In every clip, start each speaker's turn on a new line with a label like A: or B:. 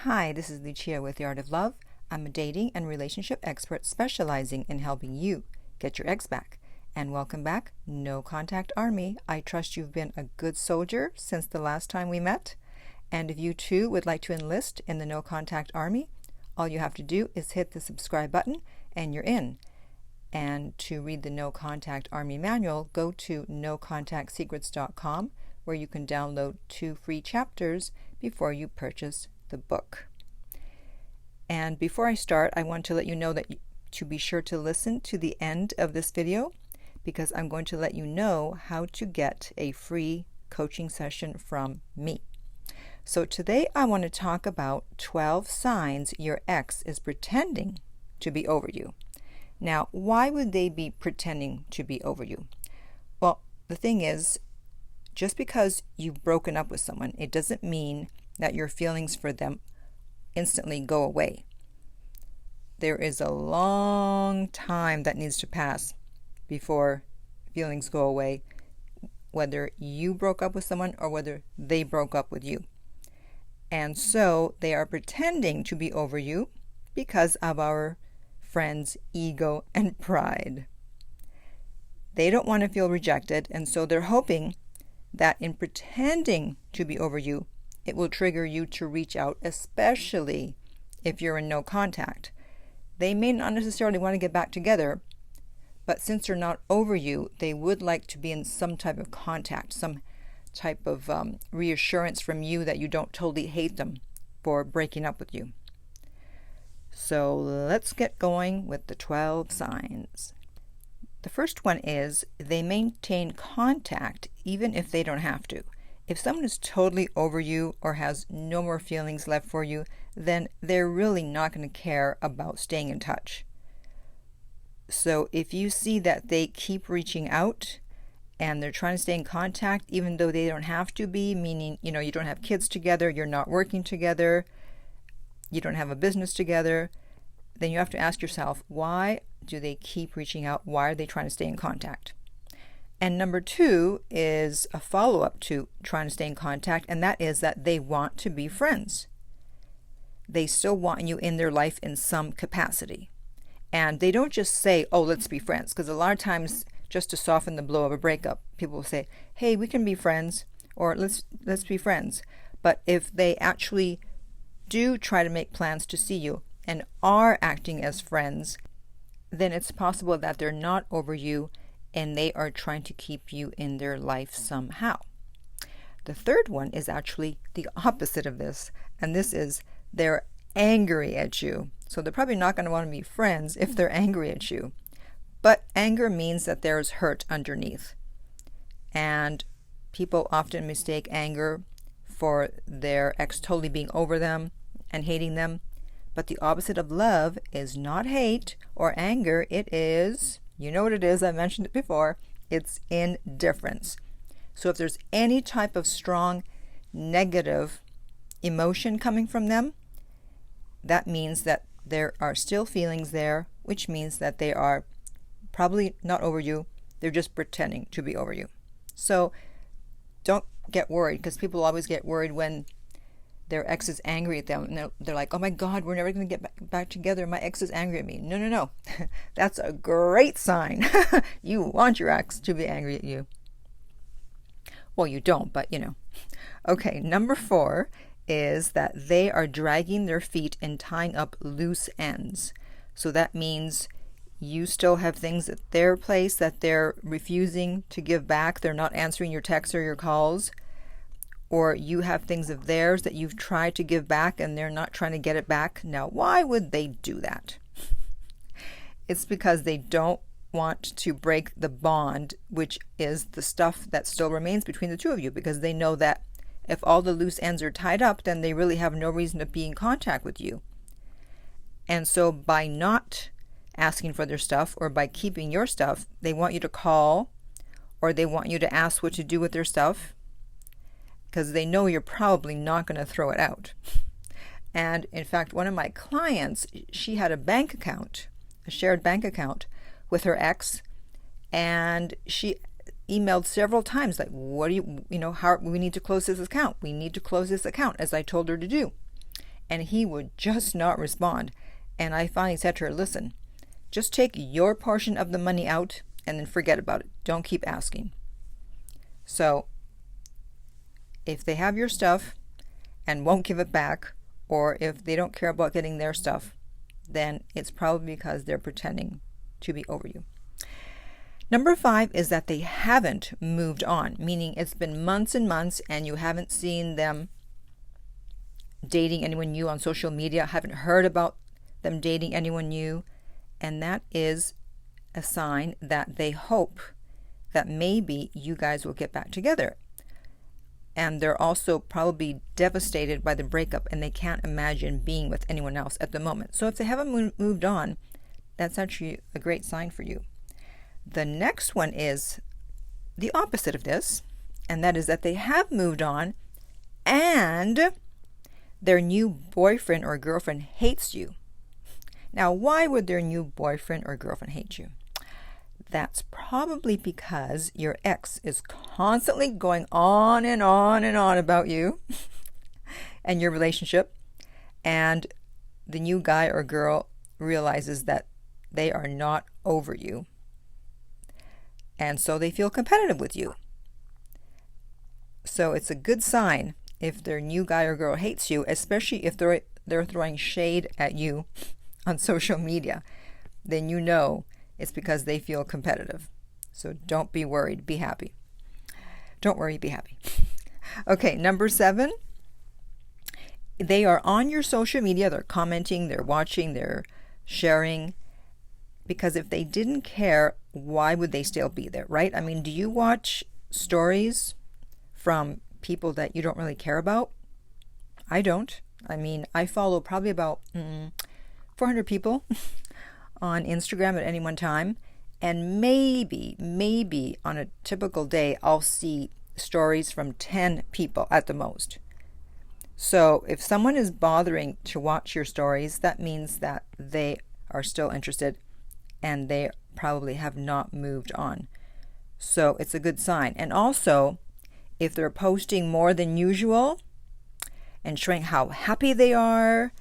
A: Hi, this is Lucia with The Art of Love. I'm a dating and relationship expert specializing in helping you get your ex back. And welcome back, No Contact Army. I trust you've been a good soldier since the last time we met. And if you too would like to enlist in the No Contact Army, all you have to do is hit the subscribe button and you're in. And to read the No Contact Army manual, go to nocontactsecrets.com where you can download 2 free chapters before you purchase the book. And before I start, I want to let you know that to be sure to listen to the end of this video, because I'm going to let you know how to get a free coaching session from me. So today I want to talk about 12 signs your ex is pretending to be over you. Now, why would they be pretending to be over you? Well, the thing is, just because you've broken up with someone, it doesn't mean that your feelings for them instantly go away. There is a long time that needs to pass before feelings go away, whether you broke up with someone or whether they broke up with you. And so they are pretending to be over you because of our friend's ego and pride. They don't want to feel rejected, and so they're hoping that in pretending to be over you, it will trigger you to reach out, especially if you're in no contact. They may not necessarily want to get back together, but since they're not over you, they would like to be in some type of contact, some type of reassurance from you that you don't totally hate them for breaking up with you. So let's get going with the 12 signs. The first one is they maintain contact even if they don't have to. If someone is totally over you or has no more feelings left for you, then they're really not going to care about staying in touch. So if you see that they keep reaching out and they're trying to stay in contact even though they don't have to be, meaning, you don't have kids together, you're not working together, you don't have a business together, then you have to ask yourself, why do they keep reaching out? Why are they trying to stay in contact? And number 2 is a follow-up to trying to stay in contact, and that is that they want to be friends. They still want you in their life in some capacity. And they don't just say, oh, let's be friends, because a lot of times, just to soften the blow of a breakup, people will say, hey, we can be friends, or let's be friends. But if they actually do try to make plans to see you and are acting as friends, then it's possible that they're not over you and they are trying to keep you in their life somehow. The third one is actually the opposite of this, and this is they're angry at you. So they're probably not going to want to be friends if they're angry at you. But anger means that there's hurt underneath. And people often mistake anger for their ex totally being over them and hating them. But the opposite of love is not hate or anger. It is, you know what it is, I mentioned it before, it's indifference. So if there's any type of strong negative emotion coming from them, that means that there are still feelings there, which means that they are probably not over you. They're just pretending to be over you. So don't get worried, because people always get worried when their ex is angry at them, and they're like, oh my God, we're never going to get back together. My ex is angry at me. No. That's a great sign. You want your ex to be angry at you. Well, you don't, but Okay, number 4 is that they are dragging their feet and tying up loose ends. So that means you still have things at their place that they're refusing to give back. They're not answering your texts or your calls. Or you have things of theirs that you've tried to give back and they're not trying to get it back. Now, why would they do that? It's because they don't want to break the bond, which is the stuff that still remains between the two of you, because they know that if all the loose ends are tied up, then they really have no reason to be in contact with you. And so by not asking for their stuff or by keeping your stuff, they want you to call or they want you to ask what to do with their stuff, because they know you're probably not going to throw it out. And in fact, one of my clients, she had a bank account, a shared bank account with her ex, and she emailed several times like, what do how we need to close this account. We need to close this account, as I told her to do. and he would just not respond. And I finally said to her, listen, just take your portion of the money out and then forget about it. Don't keep asking. So if they have your stuff and won't give it back, or if they don't care about getting their stuff, then it's probably because they're pretending to be over you. Number 5 is that they haven't moved on, meaning it's been months and months and you haven't seen them dating anyone new on social media, haven't heard about them dating anyone new, and that is a sign that they hope that maybe you guys will get back together. And they're also probably devastated by the breakup and they can't imagine being with anyone else at the moment. So if they haven't moved on, that's actually a great sign for you. The next one is the opposite of this, and that is that they have moved on and their new boyfriend or girlfriend hates you. Now, why would their new boyfriend or girlfriend hate you? That's probably because your ex is constantly going on and on and on about you and your relationship, and the new guy or girl realizes that they are not over you, and so they feel competitive with you. So it's a good sign if their new guy or girl hates you, especially if they're throwing shade at you on social media. Then you know it's because they feel competitive. So don't be worried. Be happy. Don't worry. Be happy. Okay, number 7. They are on your social media. They're commenting, they're watching, they're sharing. Because if they didn't care, why would they still be there, right? I mean, do you watch stories from people that you don't really care about? I don't. I mean, I follow probably about 400 people on Instagram at any one time, and maybe on a typical day I'll see stories from 10 people at the most. So if someone is bothering to watch your stories, that means that they are still interested and they probably have not moved on. So it's a good sign. And also, if they're posting more than usual and showing how happy they are,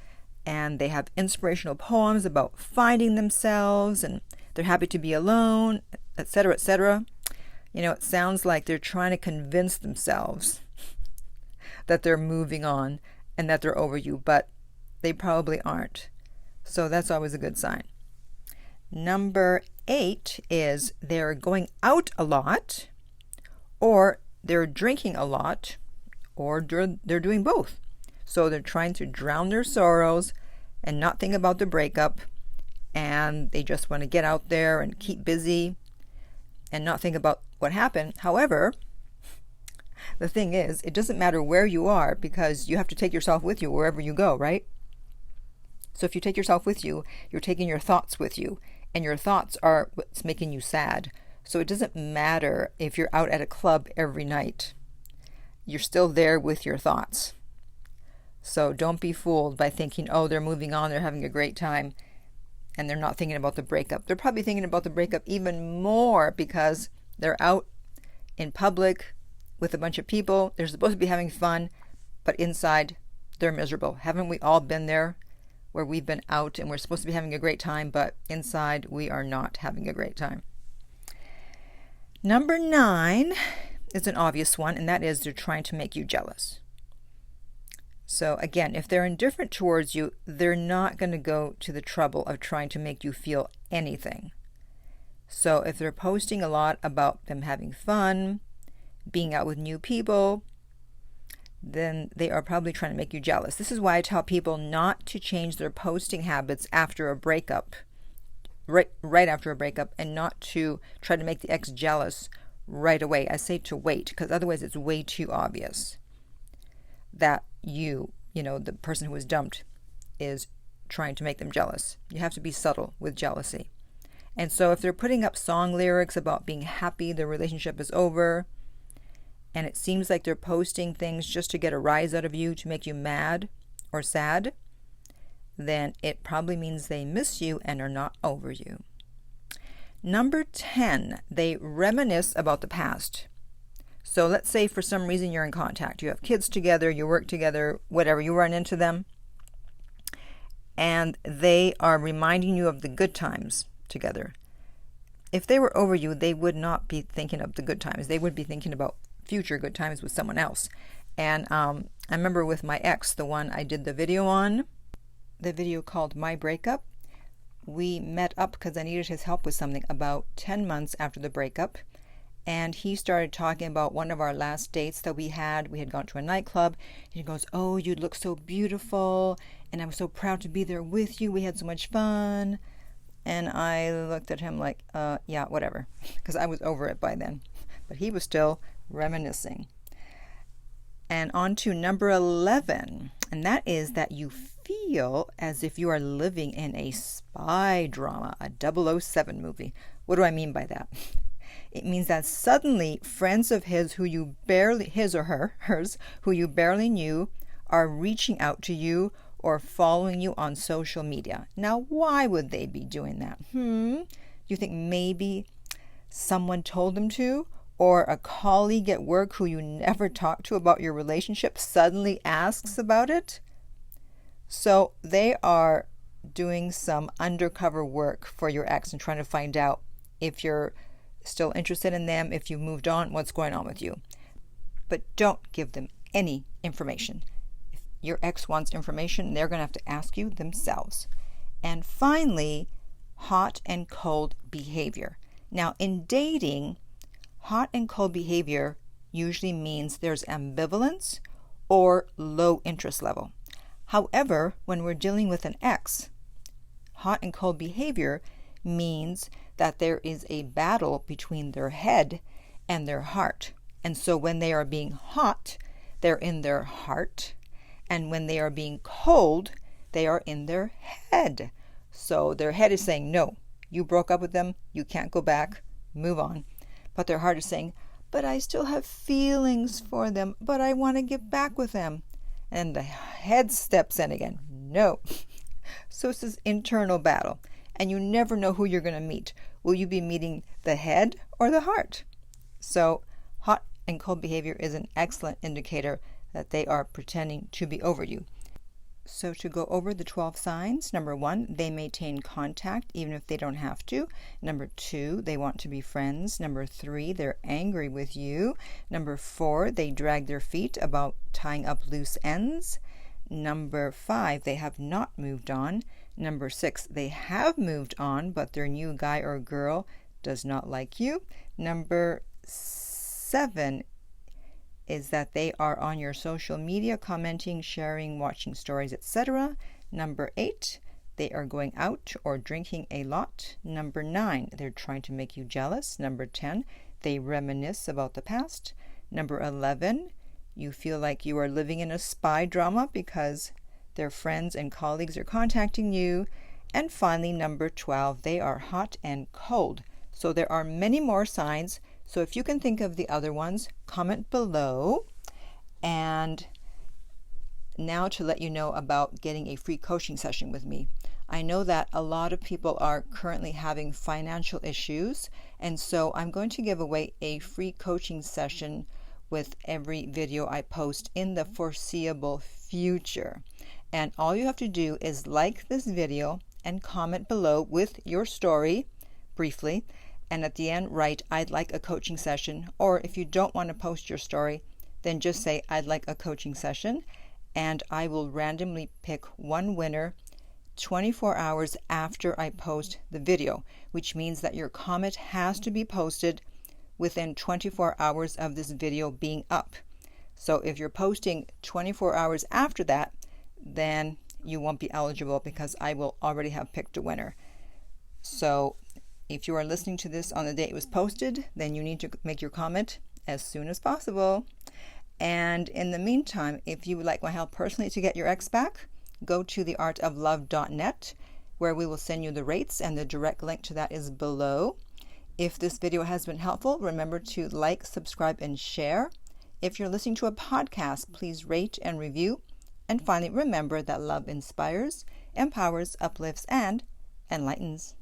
A: and they have inspirational poems about finding themselves, and they're happy to be alone, etc., etc., it sounds like they're trying to convince themselves that they're moving on and that they're over you, but they probably aren't. So that's always a good sign. Number 8 is they're going out a lot, or they're drinking a lot, or they're doing both. So they're trying to drown their sorrows and not think about the breakup, and they just want to get out there and keep busy and not think about what happened. However, the thing is, it doesn't matter where you are, because you have to take yourself with you wherever you go, right? So if you take yourself with you, you're taking your thoughts with you, and your thoughts are what's making you sad. So it doesn't matter if you're out at a club every night. You're still there with your thoughts. So don't be fooled by thinking, oh, they're moving on, they're having a great time, and they're not thinking about the breakup. They're probably thinking about the breakup even more because they're out in public with a bunch of people. They're supposed to be having fun, but inside they're miserable. Haven't we all been there, where we've been out and we're supposed to be having a great time, but inside we are not having a great time? Number 9 is an obvious one, and that is they're trying to make you jealous. So again, if they're indifferent towards you, they're not going to go to the trouble of trying to make you feel anything. So if they're posting a lot about them having fun, being out with new people, then they are probably trying to make you jealous. This is why I tell people not to change their posting habits after a breakup, right after a breakup, and not to try to make the ex jealous right away. I say to wait, because otherwise it's way too obvious that the person who was dumped is trying to make them jealous. You have to be subtle with jealousy. And so if they're putting up song lyrics about being happy their relationship is over, and it seems like they're posting things just to get a rise out of you, to make you mad or sad, then it probably means they miss you and are not over you. Number 10, they reminisce about the past. So let's say for some reason you're in contact. You have kids together, you work together, whatever, you run into them, and they are reminding you of the good times together. If they were over you, they would not be thinking of the good times. They would be thinking about future good times with someone else. And I remember with my ex, the one I did the video on, the video called My Breakup, we met up because I needed his help with something about 10 months after the breakup. And he started talking about one of our last dates that we had. We had gone to a nightclub. And he goes, "Oh, you look so beautiful. And I was so proud to be there with you. We had so much fun." And I looked at him like, yeah, whatever. Because I was over it by then. But he was still reminiscing. And on to number 11. And that is that you feel as if you are living in a spy drama, a 007 movie. What do I mean by that? It means that suddenly friends of his who you barely, hers, who you barely knew, are reaching out to you or following you on social media. Now, why would they be doing that? Do you think maybe someone told them to? Or a colleague at work who you never talked to about your relationship suddenly asks about it? So they are doing some undercover work for your ex and trying to find out if you're still interested in them, if you've moved on, what's going on with you. But don't give them any information. If your ex wants information, they're going to have to ask you themselves. And finally, hot and cold behavior. Now, in dating, hot and cold behavior usually means there's ambivalence or low interest level. However, when we're dealing with an ex, hot and cold behavior means that there is a battle between their head and their heart. And so when they are being hot, they're in their heart. And when they are being cold, they are in their head. So their head is saying, no, you broke up with them, you can't go back, move on. But their heart is saying, but I still have feelings for them, but I want to get back with them. And the head steps in again, no. So it's this internal battle. And you never know who you're going to meet. Will you be meeting the head or the heart? So hot and cold behavior is an excellent indicator that they are pretending to be over you. So to go over the 12 signs, number 1, they maintain contact even if they don't have to. Number 2, they want to be friends. Number 3, they're angry with you. Number 4, they drag their feet about tying up loose ends. Number 5, they have not moved on. Number 6, they have moved on, but their new guy or girl does not like you. Number 7 is that they are on your social media, commenting, sharing, watching stories, etc. Number 8, they are going out or drinking a lot. Number 9, they're trying to make you jealous. Number 10, they reminisce about the past. Number 11, you feel like you are living in a spy drama because their friends and colleagues are contacting you. And finally, number 12, they are hot and cold. So there are many more signs. So if you can think of the other ones, comment below. And now to let you know about getting a free coaching session with me. I know that a lot of people are currently having financial issues, and so I'm going to give away a free coaching session with every video I post in the foreseeable future. And all you have to do is like this video and comment below with your story briefly, and at the end write, "I'd like a coaching session," or if you don't want to post your story, then just say, "I'd like a coaching session," and I will randomly pick one winner 24 hours after I post the video, which means that your comment has to be posted within 24 hours of this video being up. So if you're posting 24 hours after that, then you won't be eligible because I will already have picked a winner. So if you are listening to this on the day it was posted, then you need to make your comment as soon as possible. And in the meantime, if you would like my help personally to get your ex back, go to theartoflove.net, where we will send you the rates, and the direct link to that is below. If this video has been helpful, remember to like, subscribe, and share. If you're listening to a podcast, please rate and review. And finally, remember that love inspires, empowers, uplifts, and enlightens.